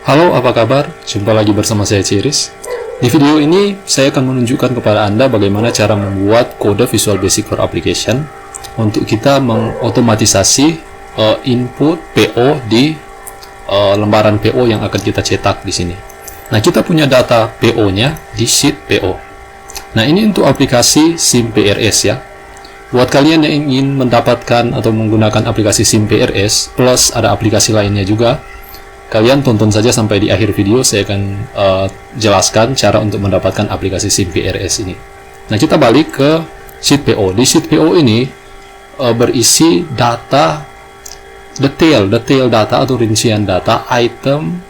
Halo, apa kabar? Jumpa lagi bersama saya Ciris. Di video ini, saya akan menunjukkan kepada Anda bagaimana cara membuat kode Visual Basic for Application untuk kita mengotomatisasi input PO di lembaran PO yang akan kita cetak di sini. Nah, kita punya data PO-nya di sheet PO. Nah, ini untuk aplikasi SIM PRS ya. Buat kalian yang ingin mendapatkan atau menggunakan aplikasi SIM PRS, plus ada aplikasi lainnya juga, kalian tonton saja sampai di akhir video. Saya akan jelaskan cara untuk mendapatkan aplikasi SIM PRS ini. Nah, kita balik ke sheet PO. Di sheet PO ini berisi data detail data atau rincian data item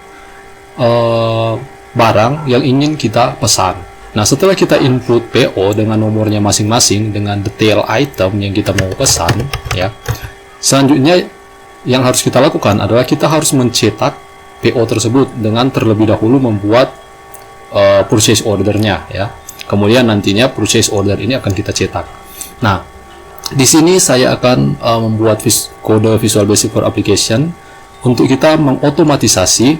barang yang ingin kita pesan. Nah, setelah kita input PO dengan nomornya masing-masing dengan detail item yang kita mau pesan ya, selanjutnya yang harus kita lakukan adalah kita harus mencetak PO tersebut dengan terlebih dahulu membuat purchase order-nya ya. Kemudian nantinya purchase order ini akan kita cetak. Nah, di sini saya akan membuat kode Visual Basic for Application untuk kita mengotomatisasi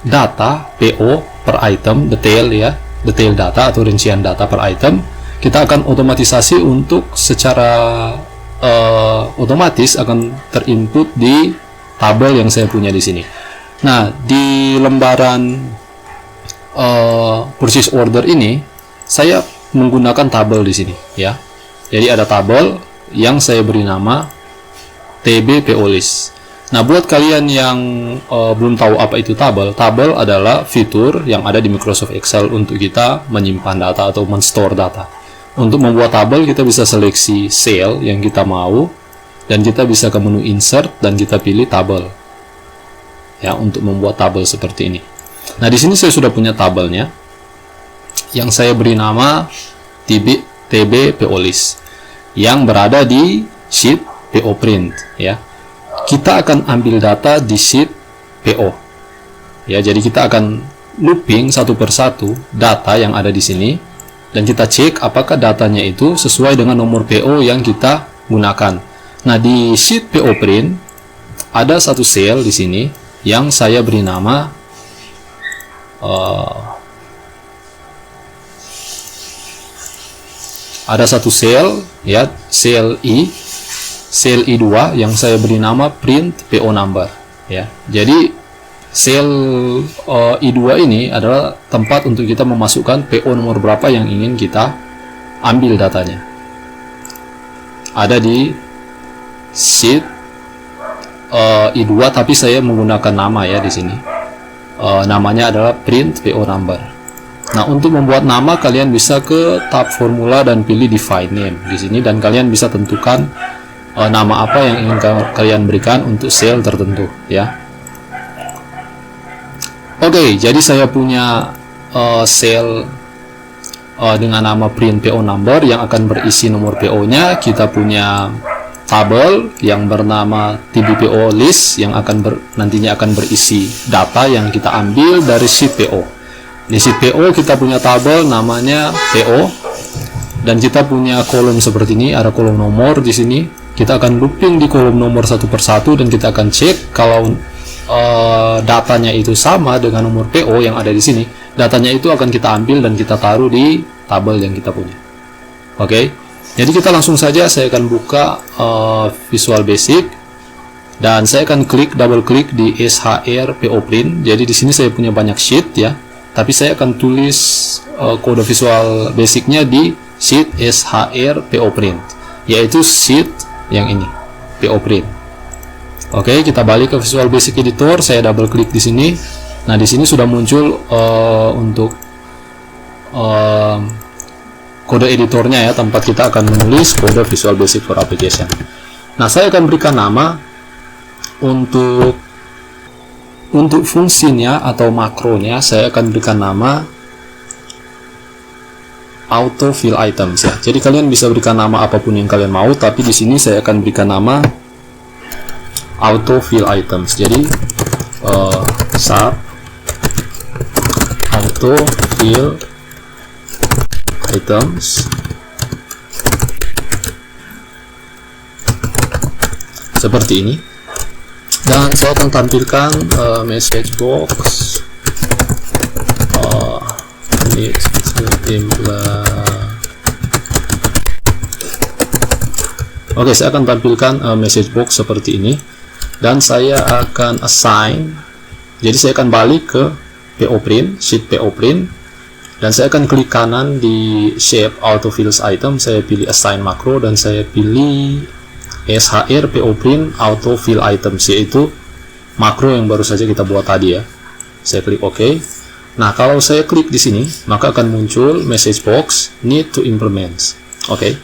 data PO per item, detail data atau rincian data per item. Kita akan otomatisasi untuk secara otomatis akan terinput di tabel yang saya punya di sini. Nah, di lembaran purchase order ini saya menggunakan tabel di sini ya. Jadi ada tabel yang saya beri nama TB PO list. Nah, buat kalian yang belum tahu apa itu tabel adalah fitur yang ada di Microsoft Excel untuk kita menyimpan data atau men-store data. Untuk membuat tabel kita bisa seleksi cell yang kita mau dan kita bisa ke menu insert dan kita pilih tabel. Ya, untuk membuat tabel seperti ini. Nah, di sini saya sudah punya tabelnya yang saya beri nama TB PO list yang berada di sheet PO print ya. Kita akan ambil data di sheet PO. Ya, jadi kita akan looping satu persatu data yang ada di sini dan kita cek apakah datanya itu sesuai dengan nomor PO yang kita gunakan. Nah, di sheet PO print ada satu cell di sini yang saya beri nama ada satu cell ya, cell I2 yang saya beri nama print PO number ya. Jadi cell I2 ini adalah tempat untuk kita memasukkan PO nomor berapa yang ingin kita ambil datanya. Ada di sheet I2, tapi saya menggunakan nama ya di sini. Namanya adalah print PO number. Nah, untuk membuat nama kalian bisa ke tab formula dan pilih define name di sini dan kalian bisa tentukan nama apa yang ingin kalian berikan untuk sel tertentu ya. Oke, jadi saya punya sel dengan nama print PO number yang akan berisi nomor PO-nya. Kita punya tabel yang bernama TBPO list yang nantinya akan berisi data yang kita ambil dari sheet PO. Di sheet PO kita punya tabel namanya PO dan kita punya kolom seperti ini, ada kolom nomor di sini. Kita akan looping di kolom nomor satu persatu dan kita akan cek kalau datanya itu sama dengan nomor PO yang ada di sini. Datanya itu akan kita ambil dan kita taruh di tabel yang kita punya. Oke. Jadi kita langsung saja, saya akan buka Visual Basic dan saya akan double klik di SHR PO print. Jadi di sini saya punya banyak sheet ya, tapi saya akan tulis kode Visual Basic-nya di sheet SHR PO print, yaitu sheet yang ini PO print. Oke, kita balik ke Visual Basic Editor, saya double klik di sini. Nah, di sini sudah muncul untuk kode editornya ya, tempat kita akan menulis kode Visual Basic for Application. Nah, saya akan berikan nama untuk fungsinya atau makronya. Saya akan berikan nama auto fill items ya. Jadi kalian bisa berikan nama apapun yang kalian mau, tapi di sini saya akan berikan nama auto fill items. Jadi sub auto fill items seperti ini. dan saya akan tampilkan message box Oke, saya akan tampilkan message box seperti ini, dan saya akan assign. Jadi saya akan balik ke PO print, sheet PO print, dan saya akan klik kanan di shape auto fills item, saya pilih assign makro, dan saya pilih SHR PO print auto fill items, yaitu makro yang baru saja kita buat tadi ya. Saya klik OK. Nah, kalau saya klik di sini, maka akan muncul message box need to implement. Oke.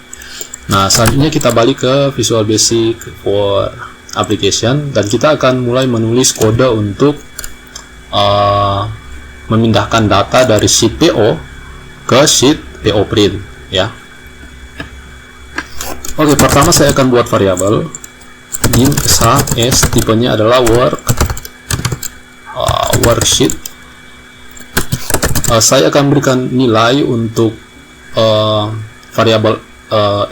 Nah, selanjutnya kita balik ke Visual Basic for Application, dan kita akan mulai menulis kode untuk memindahkan data dari sheet PO ke sheet PO print ya. Oke, pertama saya akan buat variabel dim shs, tipenya adalah worksheet. Saya akan berikan nilai untuk variabel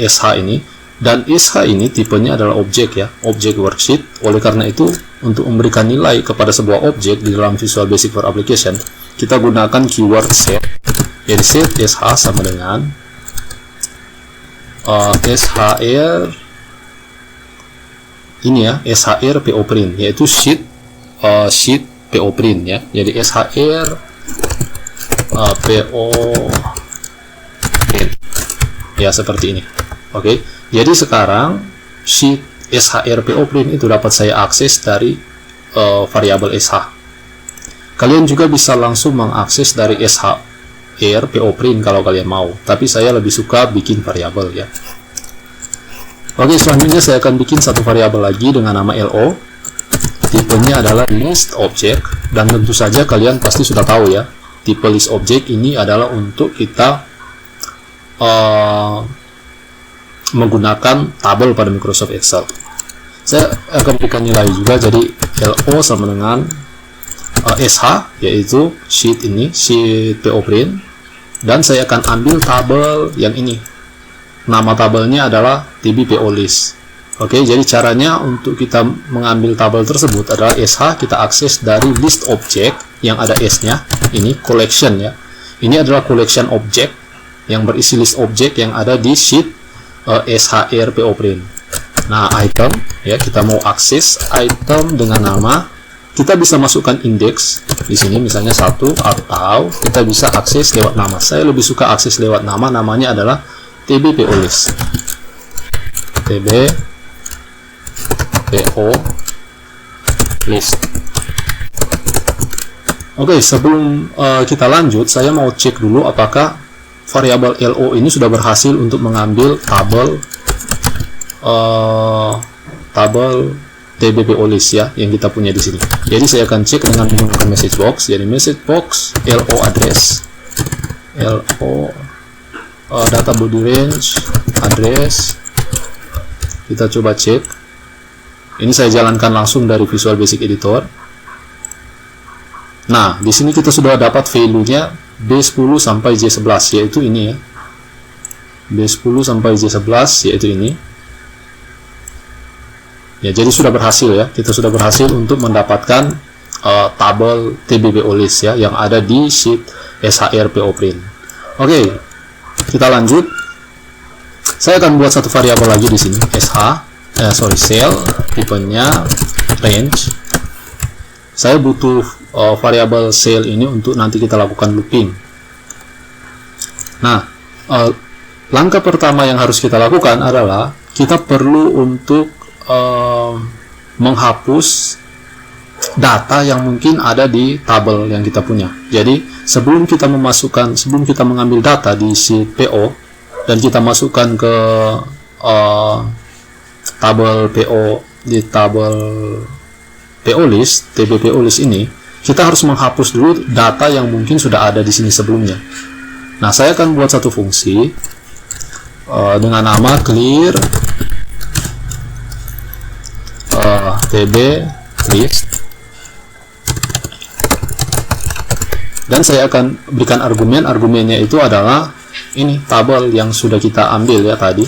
sh ini, dan sh ini tipenya adalah objek ya, objek worksheet. Oleh karena itu, untuk memberikan nilai kepada sebuah objek di dalam Visual Basic for Application, kita gunakan keyword set. Jadi set sh sama dengan shr ini ya, shr PO print, yaitu sheet PO print ya. Jadi shr PO print ya, seperti ini. Oke, jadi sekarang sheet shr PO print itu dapat saya akses dari variabel sh. Kalian juga bisa langsung mengakses dari shr PO print kalau kalian mau, tapi saya lebih suka bikin variabel ya. Oke, selanjutnya saya akan bikin satu variabel lagi dengan nama lo. Tipenya adalah list object, dan tentu saja kalian pasti sudah tahu ya, tipe list object ini adalah untuk kita menggunakan tabel pada Microsoft Excel. Saya akan berikan nilai juga, jadi lo sama dengan sh, yaitu sheet ini, sheet PO print, dan saya akan ambil tabel yang ini. Nama tabelnya adalah tbpo list. Oke, jadi caranya untuk kita mengambil tabel tersebut adalah sh kita akses dari list object yang ada s-nya, ini collection ya. Ini adalah collection object yang berisi list object yang ada di sheet shr PO print. Nah, item ya, kita mau akses item dengan nama, kita bisa masukkan indeks di sini misalnya 1, atau kita bisa akses lewat nama. Saya lebih suka akses lewat nama, namanya adalah tbpo list. tbpo list. Oke, sebelum kita lanjut, saya mau cek dulu apakah variabel lo ini sudah berhasil untuk mengambil tabel tbpo list ya yang kita punya di sini. Jadi saya akan cek dengan menggunakan message box. Jadi message box lo address, data body range address. Kita coba cek. Ini saya jalankan langsung dari Visual Basic Editor. Nah, di sini kita sudah dapat value-nya B10 sampai J11, yaitu ini ya. B10 sampai J11 yaitu ini. Ya, jadi sudah berhasil ya. Kita sudah berhasil untuk mendapatkan tabel tbpo list ya yang ada di sheet shr PO print. Oke, kita lanjut. Saya akan buat satu variabel lagi di sini, cell, tipenya range. Saya butuh variabel cell ini untuk nanti kita lakukan looping. Nah, langkah pertama yang harus kita lakukan adalah kita perlu untuk menghapus data yang mungkin ada di tabel yang kita punya. Jadi sebelum kita mengambil data di sheet PO dan kita masukkan ke tabel PO di tabel PO list, tbpo list ini, kita harus menghapus dulu data yang mungkin sudah ada di sini sebelumnya. Nah, saya akan buat satu fungsi dengan nama clear tb list, dan saya akan berikan argumennya itu adalah ini tabel yang sudah kita ambil ya tadi,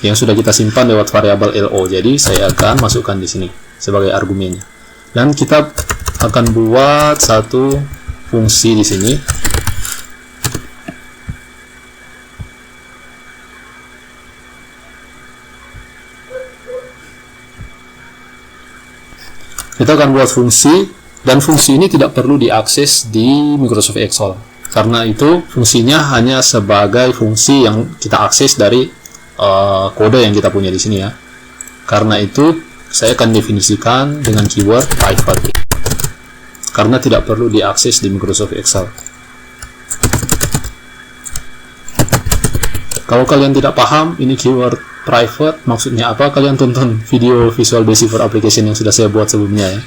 yang sudah kita simpan lewat variabel lo. Jadi saya akan masukkan di sini. sebagai argumennya. Dan kita akan buat satu fungsi di sini. Kita akan buat fungsi, dan fungsi ini tidak perlu diakses di Microsoft Excel. Karena itu fungsinya hanya sebagai fungsi yang kita akses dari kode yang kita punya di sini ya. Karena itu saya akan definisikan dengan keyword private. Karena tidak perlu diakses di Microsoft Excel. Kalau kalian tidak paham ini keyword private maksudnya apa, kalian tonton video Visual Basic for Application yang sudah saya buat sebelumnya ya.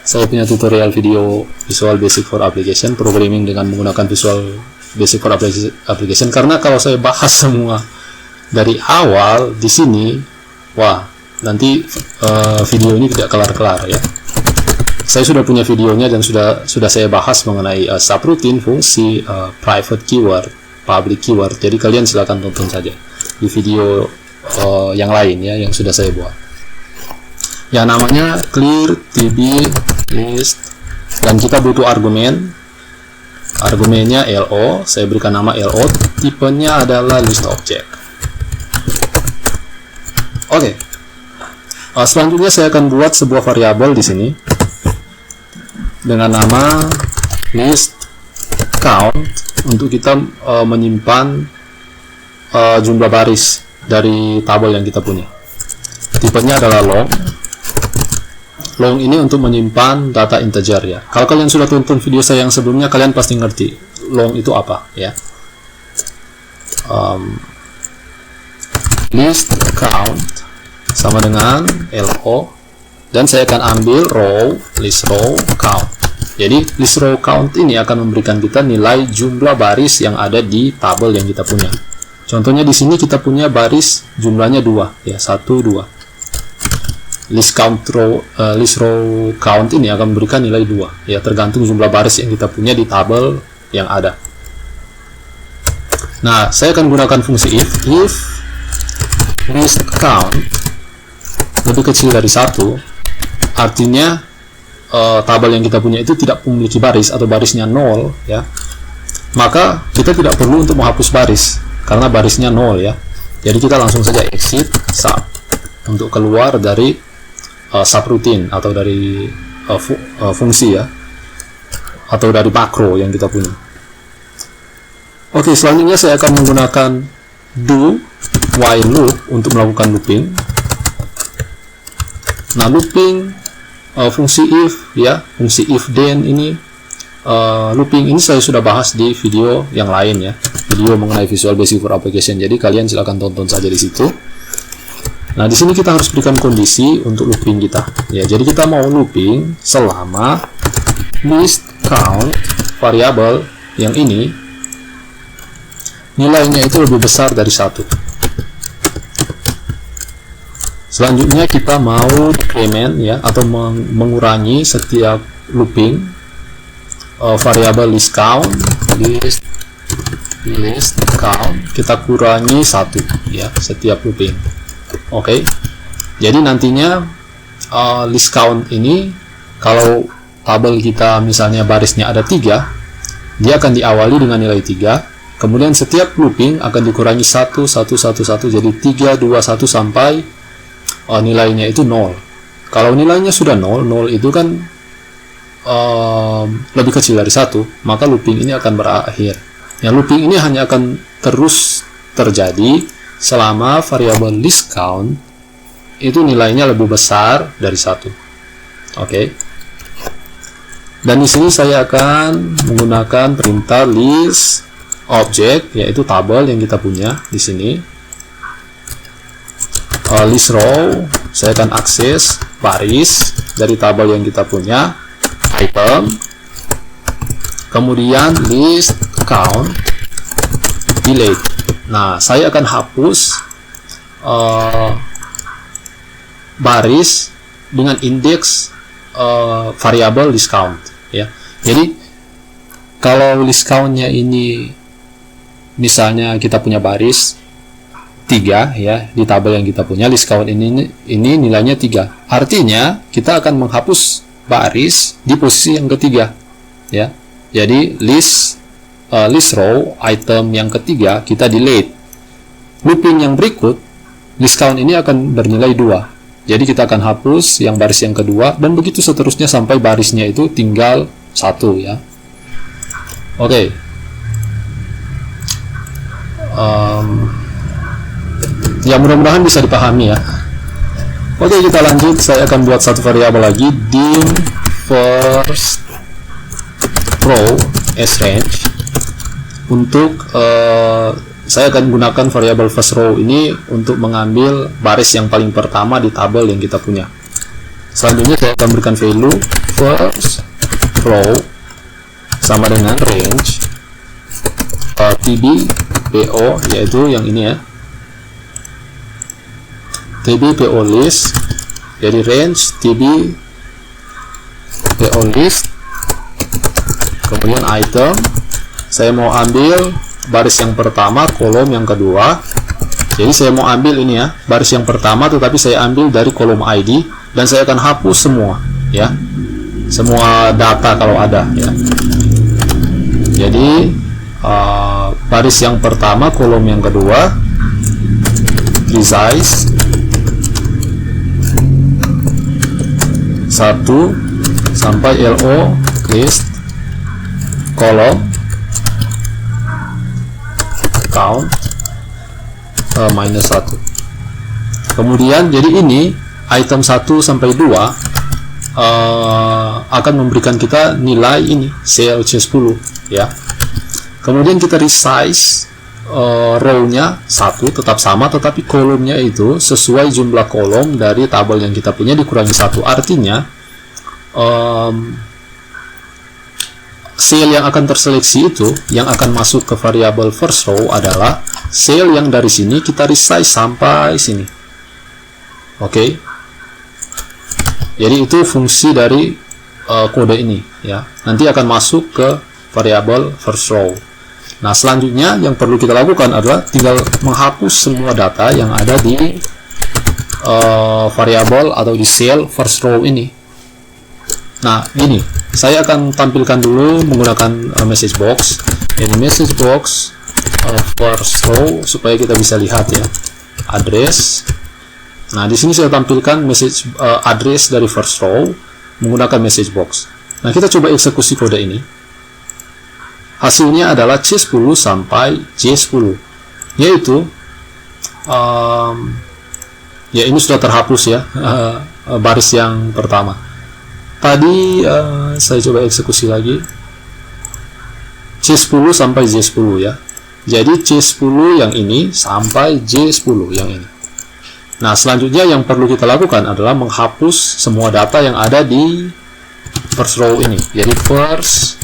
Saya punya tutorial video Visual Basic for Application, programming dengan menggunakan Visual Basic for Application. Karena kalau saya bahas semua dari awal di sini, wah, nanti video ini tidak kelar-kelar ya. Saya sudah punya videonya dan sudah saya bahas mengenai subroutine, fungsi, private keyword, public keyword. Jadi kalian silakan tonton saja di video yang lain ya, yang sudah saya buat. Ya, namanya clear tb list, dan kita butuh argumen. Argumennya LO, saya berikan nama LO, tipenya adalah list object. Oke. Selanjutnya saya akan buat sebuah variabel di sini dengan nama list count untuk kita menyimpan jumlah baris dari tabel yang kita punya. Tipenya adalah long. Long ini untuk menyimpan data integer ya. Kalau kalian sudah tonton video saya yang sebelumnya, kalian pasti ngerti long itu apa ya. List count sama dengan LO, dan saya akan ambil row, list row count. Jadi list row count ini akan memberikan kita nilai jumlah baris yang ada di tabel yang kita punya. Contohnya di sini kita punya baris jumlahnya 2 ya, 1 2. List row count ini akan memberikan nilai 2 ya, tergantung jumlah baris yang kita punya di tabel yang ada. Nah, saya akan gunakan fungsi if list count lebih kecil dari 1, artinya tabel yang kita punya itu tidak memiliki baris atau barisnya 0 ya, maka kita tidak perlu untuk menghapus baris karena barisnya 0 ya. Jadi kita langsung saja exit sub untuk keluar dari subroutine atau dari fungsi ya, atau dari makro yang kita punya. Oke, selanjutnya saya akan menggunakan do while loop untuk melakukan looping. Nah, looping fungsi if ya, fungsi if then ini, looping ini saya sudah bahas di video yang lain ya, video mengenai Visual Basic for Application. Jadi kalian silakan tonton saja di situ. Nah, di sini kita harus berikan kondisi untuk looping kita ya. Jadi kita mau looping selama list count variabel yang ini nilainya itu lebih besar dari 1. Selanjutnya kita mau decrement ya, atau mengurangi setiap looping variabel list count, list count kita kurangi 1 ya setiap looping. Oke. Jadi nantinya list count ini, kalau tabel kita misalnya barisnya ada 3, dia akan diawali dengan nilai 3, kemudian setiap looping akan dikurangi 1 1 1 1, jadi 3 2 1 sampai nilainya itu 0. Kalau nilainya sudah 0, 0 itu kan lebih kecil dari 1, maka looping ini akan berakhir. Ya, looping ini hanya akan terus terjadi selama variabel list count itu nilainya lebih besar dari 1. Oke. Dan di sini saya akan menggunakan perintah list object, yaitu tabel yang kita punya di sini. List row, saya akan akses baris dari tabel yang kita punya, item, kemudian list count delete. Nah, saya akan hapus baris dengan indeks variabel list count ya. Jadi kalau list countnya ini misalnya kita punya baris 3 ya di tabel yang kita punya. List count ini nilainya 3. Artinya kita akan menghapus baris di posisi yang ketiga ya. Jadi list row item yang ketiga kita delete. Looping yang berikut list count ini akan bernilai 2. Jadi kita akan hapus yang baris yang kedua dan begitu seterusnya sampai barisnya itu tinggal 1 ya. Oke. Ya mudah-mudahan bisa dipahami ya. Oke, kita lanjut. Saya akan buat satu variabel lagi, dim first row as range. Untuk saya akan gunakan variabel first row ini untuk mengambil baris yang paling pertama di tabel yang kita punya. Selanjutnya saya akan berikan value first row sama dengan range tb po, yaitu yang ini ya, tb po list. Jadi range tb po list, kemudian item saya mau ambil baris yang pertama, kolom yang kedua. Jadi saya mau ambil ini ya, baris yang pertama, tetapi saya ambil dari kolom ID dan saya akan hapus semua ya, semua data kalau ada ya. Jadi baris yang pertama, kolom yang kedua, resize 1 sampai lo list kolom count minus 1. Kemudian jadi ini item 1 sampai 2 akan memberikan kita nilai ini cell C10 ya. Kemudian kita resize row-nya 1 tetap sama, tetapi kolomnya itu sesuai jumlah kolom dari tabel yang kita punya dikurangi 1. Artinya cell yang akan terseleksi itu yang akan masuk ke variabel first row adalah cell yang dari sini kita resize sampai sini. Oke. Jadi itu fungsi dari kode ini ya. Nanti akan masuk ke variabel first row. Nah, selanjutnya yang perlu kita lakukan adalah tinggal menghapus semua data yang ada di variabel atau di cell first row ini. Nah, ini saya akan tampilkan dulu menggunakan message box. Ini message box first row supaya kita bisa lihat ya address. Nah, di sini saya tampilkan message address dari first row menggunakan message box. Nah, kita coba eksekusi kode ini. Hasilnya adalah C10 sampai J10, yaitu ya ini sudah terhapus ya baris yang pertama. Tadi saya coba eksekusi lagi C10 sampai J10 ya. Jadi C10 yang ini sampai J10 yang ini. Nah, selanjutnya yang perlu kita lakukan adalah menghapus semua data yang ada di first row ini. Jadi first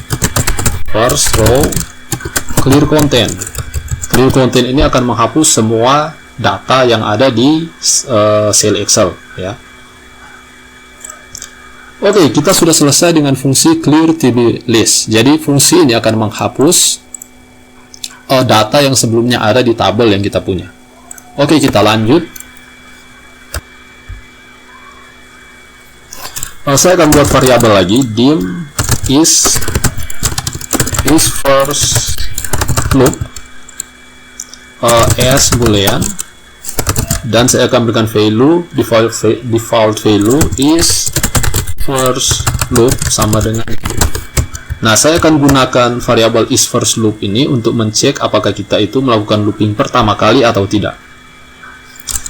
row clear content. Clear content ini akan menghapus semua data yang ada di cell Excel ya. Oke, kita sudah selesai dengan fungsi clear tb list. Jadi fungsi ini akan menghapus data yang sebelumnya ada di tabel yang kita punya. Oke, kita lanjut. Saya akan buat variabel lagi, dim is first loop as boolean, dan saya akan berikan value default value is first loop sama dengan itu. Nah, saya akan gunakan variabel is first loop ini untuk mencek apakah kita itu melakukan looping pertama kali atau tidak.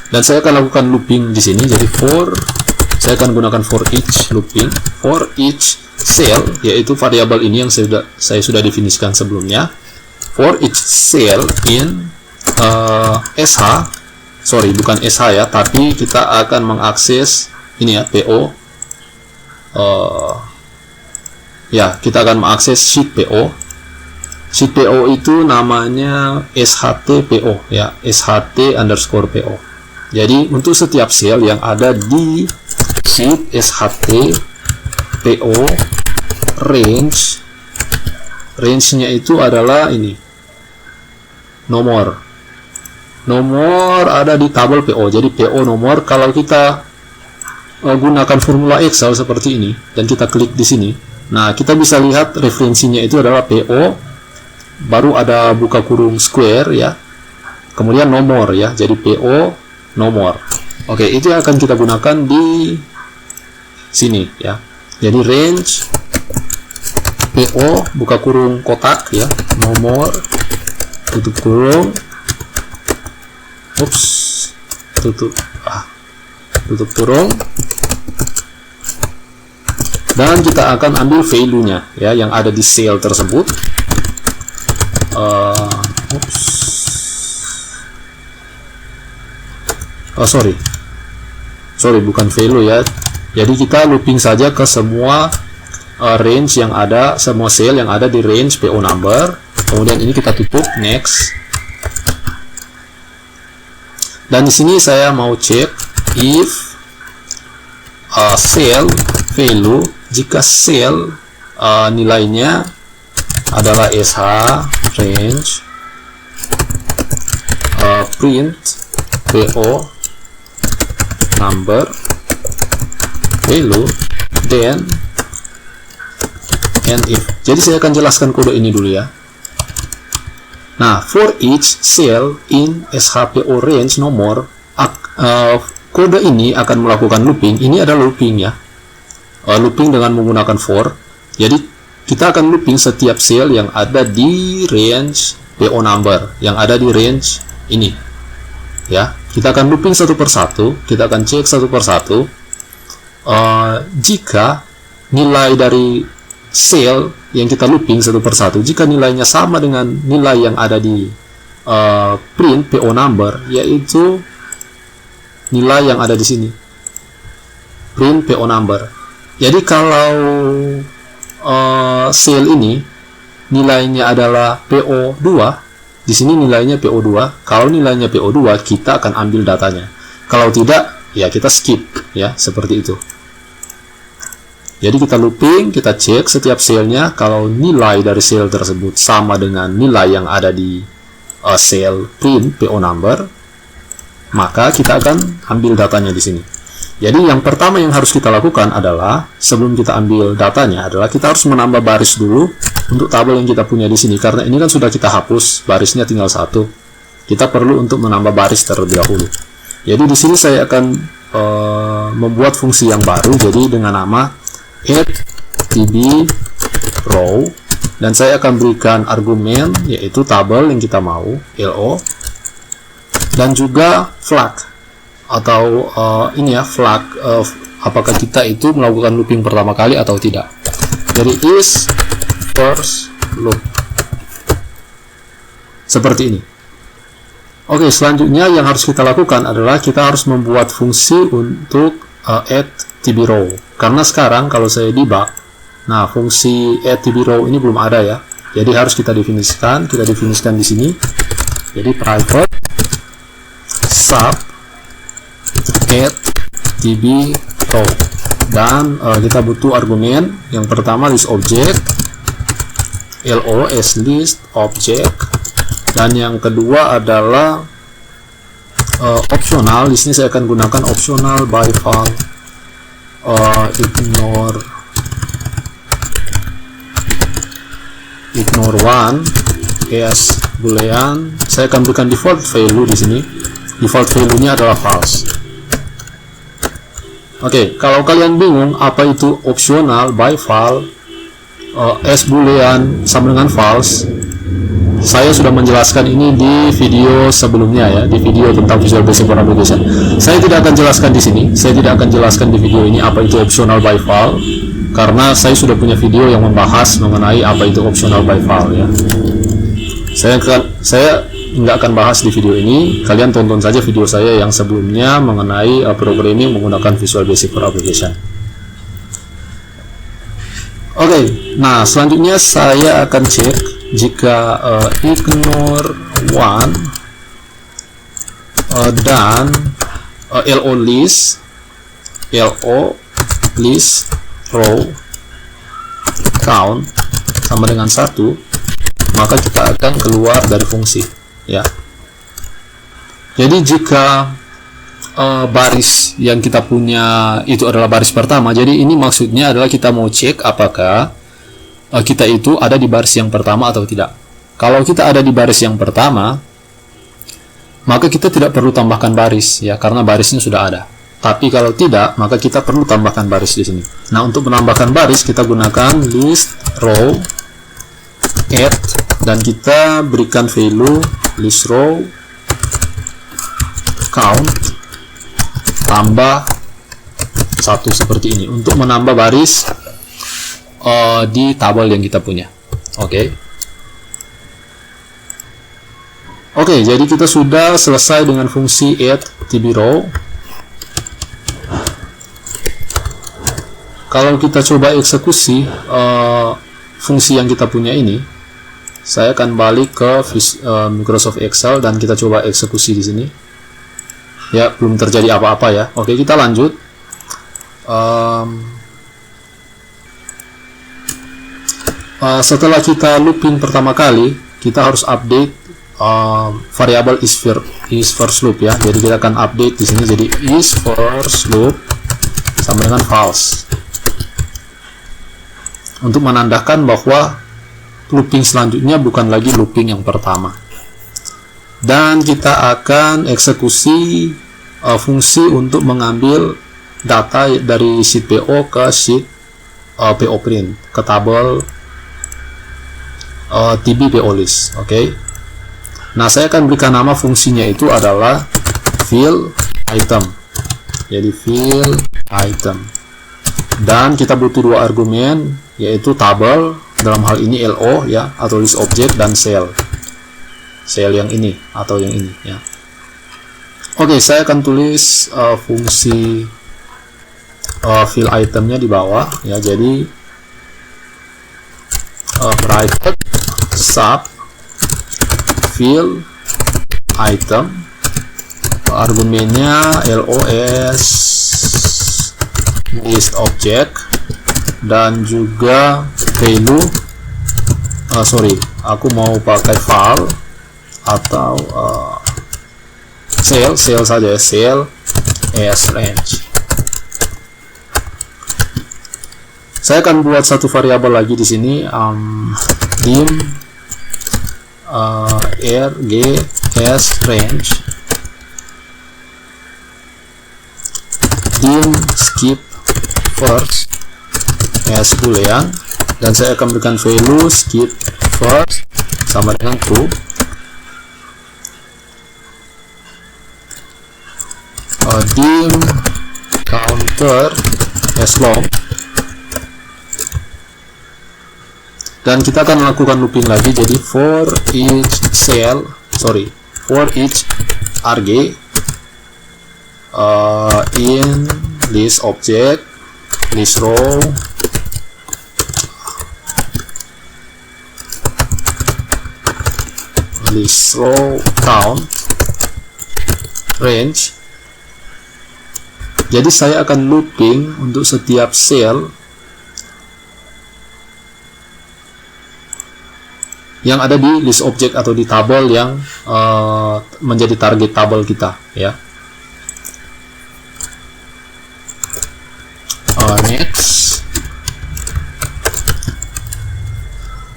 Dan saya akan lakukan looping di sini. Jadi saya akan gunakan for each looping, for each cell, yaitu variabel ini yang saya sudah definisikan sebelumnya. For each cell in SH, sorry bukan SH ya, tapi kita akan mengakses ini ya, PO. Ya, kita akan mengakses sheet PO. Sheet PO itu namanya SHT-PO ya, SHT_PO. Jadi untuk setiap sel yang ada di sheet SHT-PO, range-nya itu adalah ini, nomor nomor ada di tabel PO. Jadi PO nomor, kalau kita gunakan formula Excel seperti ini dan kita klik di sini, nah kita bisa lihat referensinya itu adalah PO, baru ada buka kurung square ya, kemudian nomor ya, jadi PO nomor. Oke, itu yang akan kita gunakan di sini ya. Jadi range PO buka kurung kotak ya, nomor tutup kurung, tutup kurung, dan kita akan ambil value-nya ya yang ada di sel tersebut. Sorry, bukan value ya. Jadi kita looping saja ke semua range yang ada, semua sel yang ada di range PO number. Kemudian ini kita tutup, next. Dan di sini saya mau cek if sel value, jika sel nilainya adalah SH range print PO number value, then and if. Jadi saya akan jelaskan kode ini dulu ya. Nah, for each cell in SHPO range nomor, kode ini akan melakukan looping. Ini adalah looping ya, looping dengan menggunakan for. Jadi kita akan looping setiap sel yang ada di range PO number, yang ada di range ini ya. Kita akan looping satu persatu, kita akan cek satu persatu. Jika nilai dari sel yang kita looping satu persatu, jika nilainya sama dengan nilai yang ada di print PO number, yaitu nilai yang ada di sini, print PO number. Jadi kalau sel ini nilainya adalah PO2, di sini nilainya PO2. Kalau nilainya PO2, kita akan ambil datanya. Kalau tidak, ya kita skip ya, seperti itu. Jadi kita looping, kita cek setiap selnya. Kalau nilai dari sel tersebut sama dengan nilai yang ada di sel print PO number, maka kita akan ambil datanya di sini. Jadi yang pertama yang harus kita lakukan adalah, sebelum kita ambil datanya, adalah kita harus menambah baris dulu untuk tabel yang kita punya di sini. Karena ini kan sudah kita hapus, barisnya tinggal satu. Kita perlu untuk menambah baris terlebih dahulu. Jadi di sini saya akan membuat fungsi yang baru, jadi dengan nama add tb row, dan saya akan berikan argumen yaitu tabel yang kita mau, LO, dan juga flag atau ini ya, flag apakah kita itu melakukan looping pertama kali atau tidak. Jadi is first loop seperti ini. Oke, selanjutnya yang harus kita lakukan adalah kita harus membuat fungsi untuk add tb row. Karena sekarang kalau saya debug, nah fungsi add tb row ini belum ada ya. Jadi harus kita definisikan. Kita definisikan di sini. Jadi private sub add tb row, dan kita butuh argumen. Yang pertama list object, lo as list object, dan yang kedua adalah optional. Di sini saya akan gunakan optional by val ignore one as boolean. Saya akan berikan default value di sini. Default value-nya adalah false. Oke, kalau kalian bingung apa itu optional by val as boolean sama dengan false, saya sudah menjelaskan ini di video sebelumnya ya, di video tentang Visual Basic for Application. Saya tidak akan jelaskan di sini, saya tidak akan jelaskan di video ini apa itu optional by val, karena saya sudah punya video yang membahas mengenai apa itu optional by val ya. Saya nggak akan bahas di video ini. Kalian tonton saja video saya yang sebelumnya mengenai programming menggunakan Visual Basic for Application. Oke, nah selanjutnya saya akan cek jika ignore one dan lo list row count sama dengan 1, maka kita akan keluar dari fungsi ya. Jadi jika baris yang kita punya itu adalah baris pertama, jadi ini maksudnya adalah kita mau cek apakah kita itu ada di baris yang pertama atau tidak. Kalau kita ada di baris yang pertama, maka kita tidak perlu tambahkan baris ya, karena barisnya sudah ada. Tapi kalau tidak, maka kita perlu tambahkan baris di sini. Nah, untuk menambahkan baris kita gunakan list row add, dan kita berikan value list row count tambah 1 seperti ini untuk menambah baris di tabel yang kita punya. Oke, jadi kita sudah selesai dengan fungsi add tb row. Kalau kita coba eksekusi fungsi yang kita punya ini, saya akan balik ke Microsoft Excel dan kita coba eksekusi di sini. Ya, belum terjadi apa-apa ya. Oke, kita lanjut. Setelah kita looping pertama kali, kita harus update variabel is first loop ya. Jadi kita akan update di sini jadi is first loop sama dengan false, untuk menandakan bahwa looping selanjutnya bukan lagi looping yang pertama. Dan kita akan eksekusi fungsi untuk mengambil data dari sheet PO ke sheet PO print, ke tabel TB PO list. Oke. Nah, saya akan berikan nama fungsinya itu adalah fill item. Jadi fill item. Dan kita butuh 2 argumen, yaitu tabel, dalam hal ini LO ya, atau list object, dan cell yang ini atau yang ini ya. Oke, saya akan tulis fungsi fill itemnya di bawah ya. Jadi bracket sub fill item, argumennya LOS list object, dan juga value aku mau pakai file atau cell saja ya, cell as range. Saya akan buat satu variabel lagi di sini, dim rg as range, dim skip first as boolean, dan saya akan berikan value skip first sama dengan true. Dim counter as long, dan kita akan melakukan looping lagi. Jadi for each rg in list object, list row, list row count range. Jadi saya akan looping untuk setiap cell yang ada di list object atau di tabel yang menjadi target tabel kita ya. Next,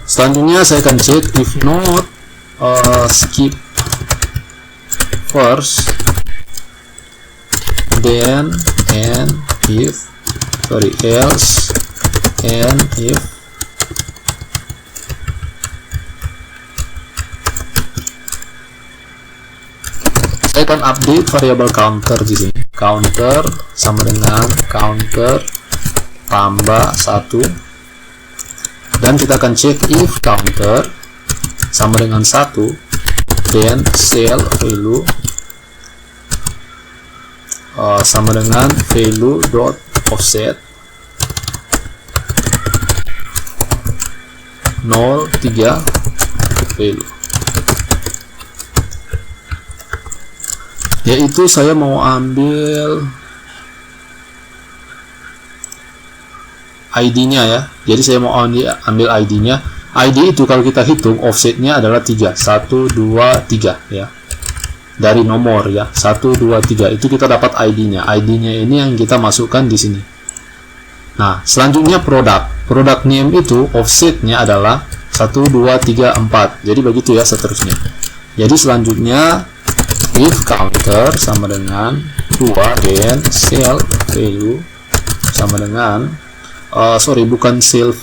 selanjutnya saya akan cek if not skip first, then and if else and if saya akan update variabel counter di sini. Counter sama dengan counter tambah 1, dan kita akan cek if counter sama dengan 1, then cell value sama dengan value dot offset 0,3 value, yaitu saya mau ambil ID-nya ya. Jadi saya mau ambil ID-nya. ID itu kalau kita hitung offsetnya adalah 3, 1, 2, 3 ya. dari nomor ya, 1 2 3 itu kita dapat ID-nya. ID-nya ini yang kita masukkan di sini. Nah, selanjutnya product name itu offsetnya adalah 1 2 3 4. Jadi begitu ya seterusnya. Jadi selanjutnya if counter sama dengan 2 dan sale value sama dengan bukan sale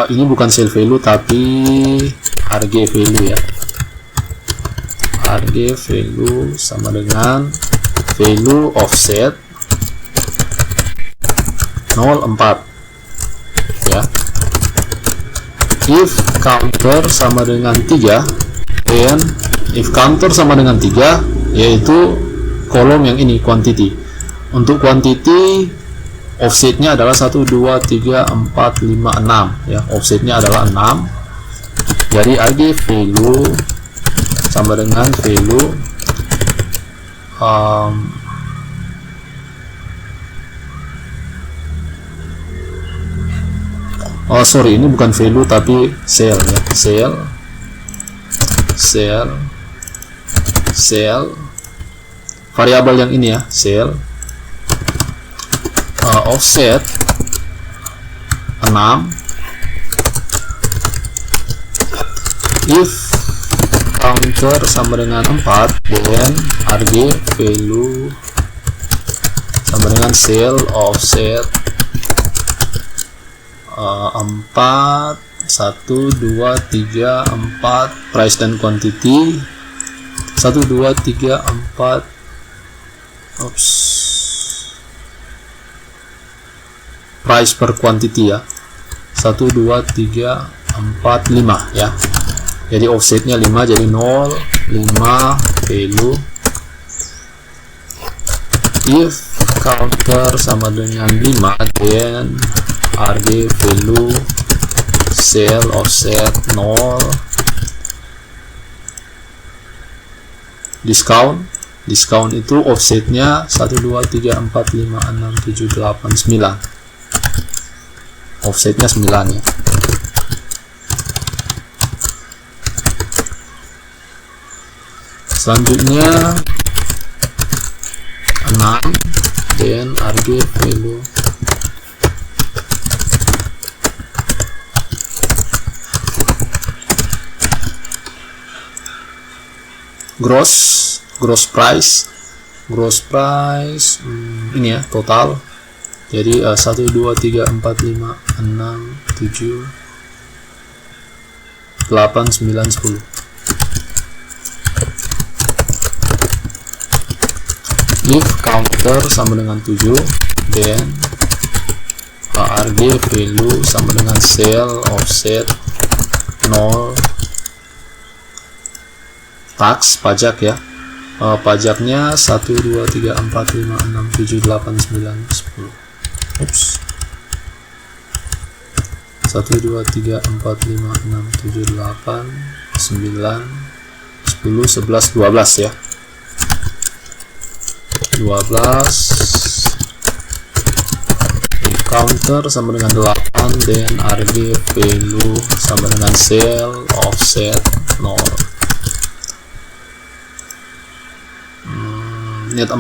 ini bukan sale value tapi harga value ya. Harga value sama dengan value offset 04 ya. If counter sama dengan 3 dan if counter sama dengan 3 yaitu kolom yang ini quantity. Untuk quantity offsetnya adalah 1 2 3 4 5 6 ya. Offsetnya adalah 6. Jadi harga value sama dengan value ini bukan value tapi sale ya. Sale variabel yang ini ya, sale offset 6. If counter sama dengan 4 dan harga value sama dengan sale offset 4 1 2 3 4 price dan quantity 1 2 3 4 price per quantity ya, 1 2 3 4 5 ya. Jadi offsetnya 5, jadi 0 5 value. If counter sama dengan 5 then harga value sale offset 0. Discount itu offsetnya 1 2 3 4 5 6 7 8 9. Offsetnya 9 ya. Selanjutnya 6 dan harga value gross price ini ya total. Jadi 1 2 3 4 5 6 7 8 9 10. If counter sama dengan 7 then harga value sama dengan sale offset 0. Tax pajak ya, pajaknya 1 2 3 4 5 6 7 8 9 10. 1 2 3 4 5 6 7 8 9 10. 11 12 ya. 12 counter sama dengan 8 dan harga value sama dengan sale offset 0. Net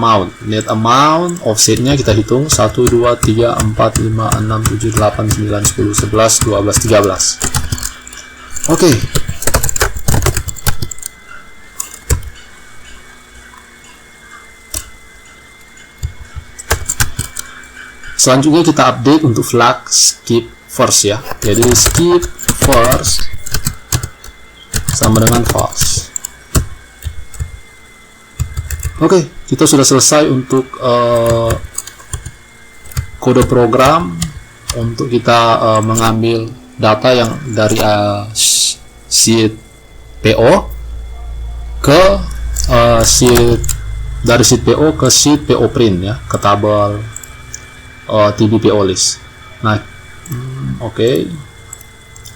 amount offsetnya kita hitung 1 2 3 4 5 6 7 8 9 10 11 12 13. Oke. Selanjutnya kita update untuk flag skip first ya. Jadi skip first sama dengan false. Oke, kita sudah selesai untuk kode program untuk kita mengambil data yang dari sheet PO ke dari sheet PO ke sheet PO print ya, ke tabel TBPO list. Nah, oke.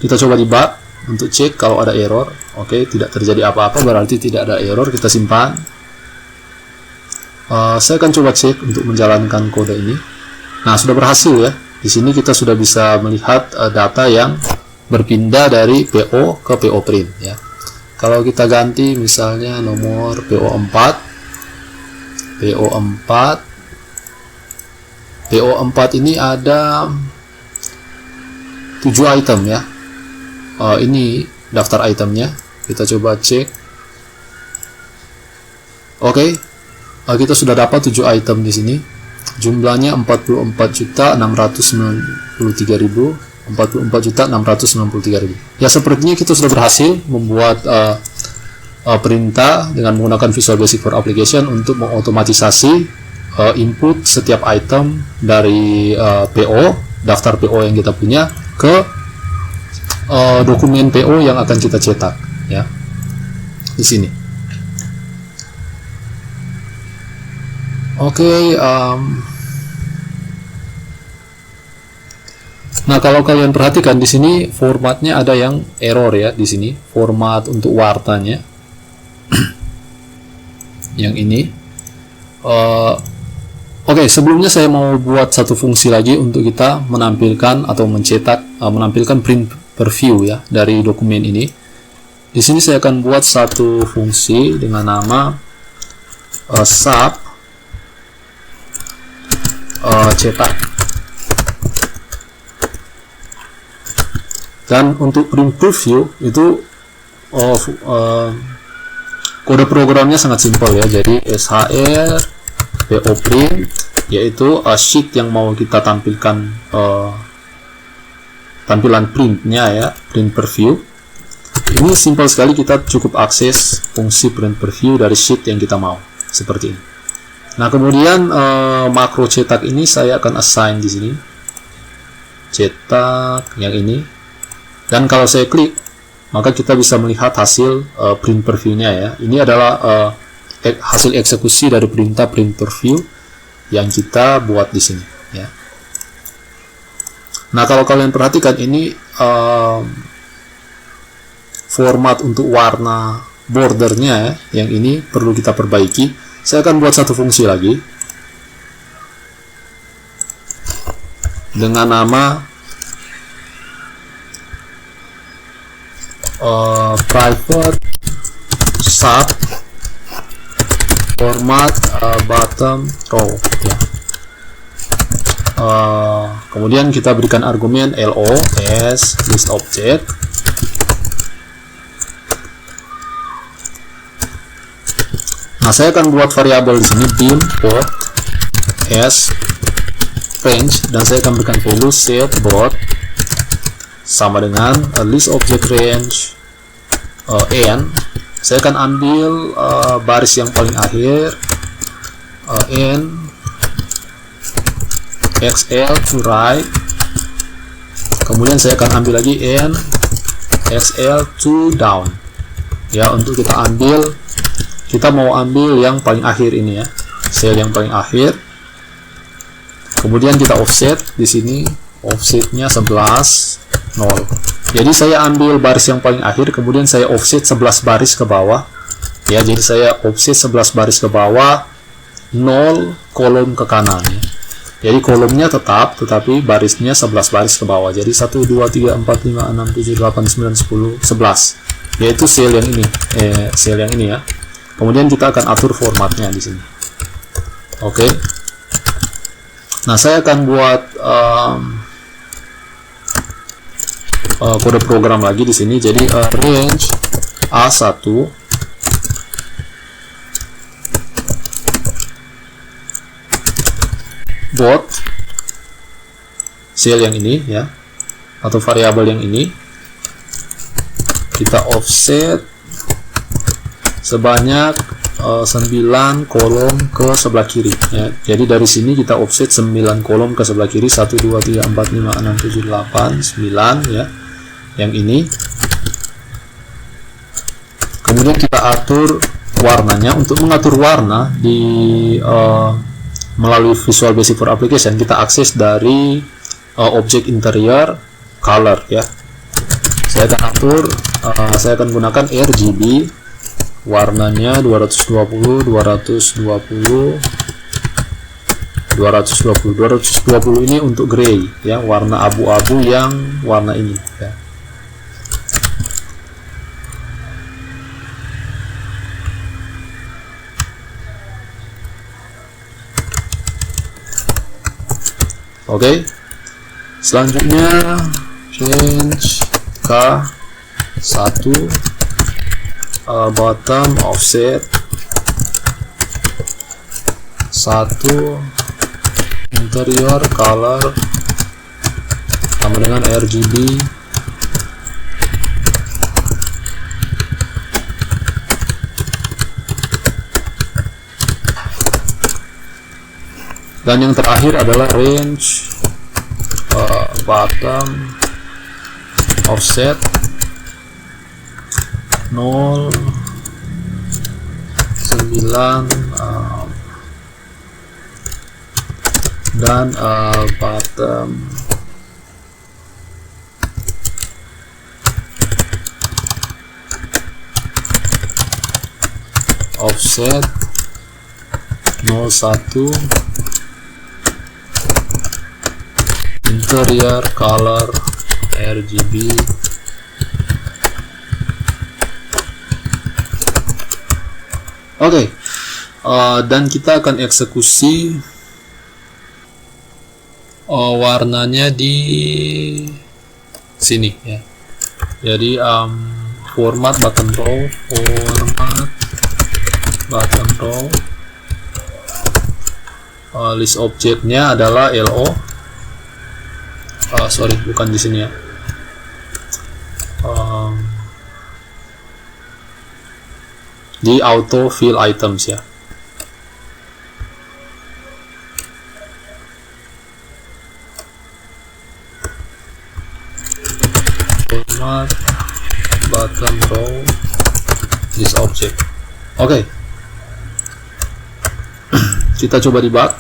Kita coba debug untuk cek kalau ada error. Oke, tidak terjadi apa-apa, berarti tidak ada error. Kita simpan. Saya akan coba cek untuk menjalankan kode ini. Nah, sudah berhasil ya. Di sini kita sudah bisa melihat data yang berpindah dari PO ke PO print ya. Kalau kita ganti misalnya nomor PO4 ini ada 7 item ya. Ini daftar itemnya, kita coba cek. Oke, kita sudah dapat 7 item di sini. Jumlahnya 44.693.000. Ya, sepertinya kita sudah berhasil membuat perintah dengan menggunakan Visual Basic for Application untuk mengotomatisasi input setiap item dari PO, daftar PO yang kita punya ke dokumen PO yang akan kita cetak ya. Di sini. Oke, nah kalau kalian perhatikan di sini formatnya ada yang error ya di sini, format untuk warnanya. Yang ini. Oke, sebelumnya saya mau buat satu fungsi lagi untuk kita menampilkan atau mencetak, menampilkan print preview ya dari dokumen ini. Di sini saya akan buat satu fungsi dengan nama sub cetak. Dan untuk print preview itu kode programnya sangat simpel ya. Jadi shr PO print, yaitu sheet yang mau kita tampilkan tampilan printnya ya, print preview. Ini simpel sekali, kita cukup akses fungsi print preview dari sheet yang kita mau seperti ini. Nah, kemudian makro cetak ini saya akan assign di sini. Cetak yang ini. Dan kalau saya klik, maka kita bisa melihat hasil print preview-nya ya. Ini adalah hasil eksekusi dari perintah print preview yang kita buat di sini ya. Nah, kalau kalian perhatikan ini format untuk warna bordernya ya, yang ini perlu kita perbaiki. Saya akan buat satu fungsi lagi dengan nama private sub format bottom row ya. Kemudian kita berikan argumen lo as list object. Nah, saya akan buat variabel di sini dim bot as range, dan saya akan berikan value set bot sama dengan list object range n. Saya akan ambil baris yang paling akhir n xl to right, kemudian saya akan ambil lagi n xl to down ya. Untuk kita mau ambil yang paling akhir ini ya, sel yang paling akhir. Kemudian kita offset di sini, offsetnya 11 0. Jadi saya ambil baris yang paling akhir, kemudian saya offset 11 baris ke bawah ya. Jadi saya offset 11 baris ke bawah, 0 kolom ke kanan ya. Jadi kolomnya tetap, tetapi barisnya 11 baris ke bawah. Jadi 1 2 3 4 5 6 7 8 9 10 11, yaitu sel yang ini, sel yang ini ya. Kemudian kita akan atur formatnya di sini. Oke. Nah, saya akan buat kode program lagi di sini. Jadi range A1 bot sel yang ini ya, atau variabel yang ini kita offset sebanyak 9 kolom ke sebelah kiri ya. Jadi dari sini kita offset 9 kolom ke sebelah kiri, 1 2 3 4 5 6 7 8 9 ya, yang ini. Kemudian kita atur warnanya. Untuk mengatur warna melalui Visual Basic for Application, kita akses dari objek interior color ya. Saya akan atur, saya akan gunakan RGB, warnanya 220 ini untuk gray ya, warna abu-abu yang warna ini ya. Oke. Selanjutnya range K1 bottom offset 1 interior color sama dengan RGB dan yang terakhir adalah range bottom offset 0 9 dan bottom offset 01 interior color RGB Oke. Dan kita akan eksekusi warnanya di sini ya. Jadi format button row list objeknya adalah LO. Sorry, bukan di sini ya. Di auto fill items ya. Format button row this object. Oke. Kita coba debug.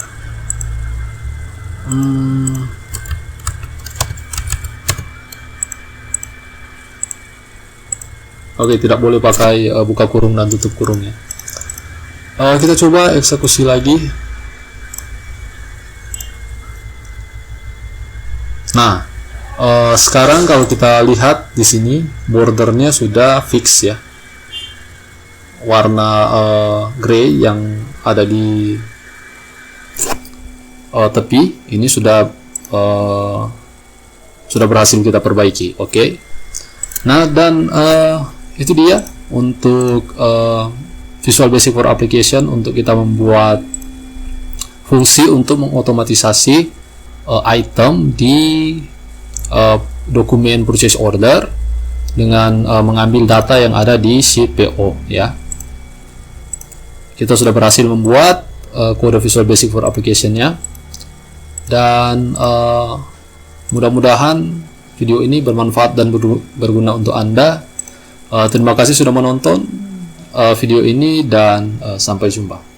Oke, tidak boleh pakai buka kurung dan tutup kurungnya. Kita coba eksekusi lagi. Nah, sekarang kalau kita lihat di sini bordernya sudah fix ya. Warna grey yang ada di tepi ini sudah berhasil kita perbaiki. Oke. Nah, dan itu dia untuk Visual Basic for Application untuk kita membuat fungsi untuk mengotomatisasi item di dokumen purchase order dengan mengambil data yang ada di sheet PO ya. Kita sudah berhasil membuat kode Visual Basic for Application-nya, dan mudah-mudahan video ini bermanfaat dan berguna untuk Anda. Terima kasih sudah menonton video ini dan sampai jumpa.